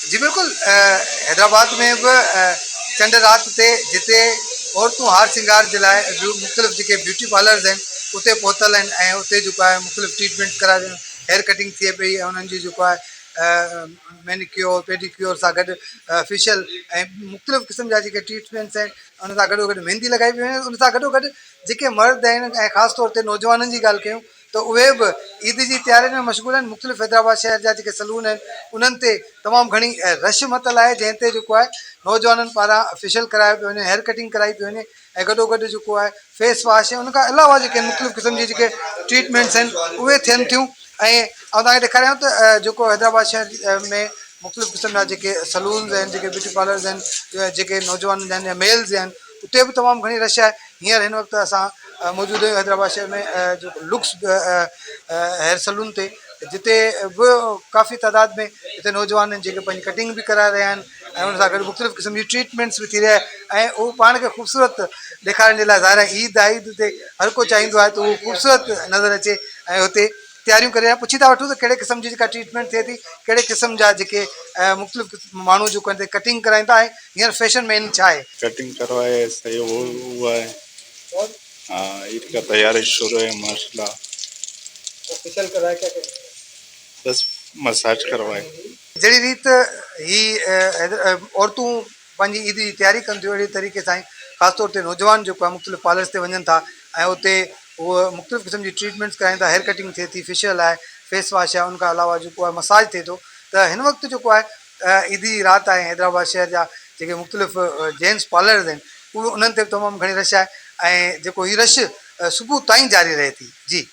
जी बिल्कुल, हैदराबाद में बि चंड रात ते जिते औरतूं हार श्रंगार जे लाइ मुख़्तलिफ़ जेके ब्यूटी पार्लर्स आहिनि उते पहुतल आहिनि ऐं उते जेको आहे मुख़्तलिफ़ ट्रीटमेंट कराए, हेयर कटिंग थिए पई ऐं उन्हनि जी जेको आहे मैनिक्योर पेडिक्योर सां गॾु फेशियल ऐं मुख़्तलिफ़ क़िस्म जा जेके ट्रीटमेंट्स आहिनि उन सां गॾो गॾु मेहंदी लॻाई पई वञे। उन सां गॾो गॾु जेके मर्द आहिनि ऐं ख़ासि तौर ते नौजवाननि जी ॻाल्हि कयूं त उहे बि ईद जी तयारियुनि में मशगूल आहिनि। मुख़्तलिफ़ हैदराबाद शहर जा जेके सलून आहिनि उन्हनि ते तमामु घणी रश मतल आहे, जंहिं ते जेको आहे नौजवाननि पारां फेशियल करायो पियो वञे, हेयर कटिंग कराई पई वञे ऐं गॾो गॾु जेको आहे फेस वॉश ऐं उन खां अलावा जेके मुख़्तलिफ़ क़िस्म जी जेके ट्रीटमेंट्स आहिनि उहे थियनि थियूं। ऐं तव्हांखे ॾेखारियां त जेको हैदराबाद शहर में मुख़्तलिफ़ क़िस्म जा जेके सलून्स आहिनि, जेके ब्यूटी पार्लर्स आहिनि, जेके नौजवान आहिनि या मेल्स आहिनि, उते बि तमामु घणी रश आहे। हींअर हिन वक़्तु असां मौजूदु आहियूं हैदराबाद शहर में जेको लुक्स हेयर सलून ते, जिते बि काफ़ी तइदाद में हिते नौजवान आहिनि जेके पंहिंजी कटिंग बि कराए रहिया आहिनि ऐं उन सां गॾु मुख़्तलिफ़ क़िस्म जी ट्रीटमेंट्स बि थी रहिया आहिनि ऐं उहो पाण खे ख़ूबसूरत ॾेखारण जे लाइ ज़ाहिर आहे ईद आहे, ईद ते हर को चाहींदो आहे त उहो ख़ूबसूरत नज़र अचे ऐं हुते तयारियूं करे रहिया। पुछी था वठूं त कहिड़े क़िस्म जी जेका ट्रीटमेंट थिए थी, कहिड़े क़िस्म जा जेके मुख़्तलिफ़ माण्हू जेको आहिनि कटिंग कराइनि था ऐं हींअर फैशन में इन छा आहे। कटिंग करवाए सही हुआ है। हाँ, ईद का तैयारी शुरू है माशाल्लाह। फेशियल कराए क्या करें? बस मसाज करवाए। जहिड़ी रीति ही औरतूं पंहिंजी ईद जी तयारी कनि थियूं, अहिड़े तरीक़े सां ख़ासि तौर ते नौजवान जेको आहे मुख़्तलिफ़ पार्लर्स ते वञनि था ऐं उते उहे मुख़्तलिफ़ क़िस्म जी ट्रीटमेंट्स कराइनि था। हेयर कटिंग थिए थी, फेशियल आहे, फेस वॉश आहे, उन खां अलावा जेको आहे मसाज थिए थो। त हिन वक़्तु जेको आहे ईद जी राति आहे, हैदराबाद शहर जा जेके मुख़्तलिफ़ जेंट्स पार्लर्स आहिनि उहे उन्हनि ते बि तमामु घणी रश आहे ऐं जेको हीउ रश सुबुह ताईं जारी रहे थी। जी।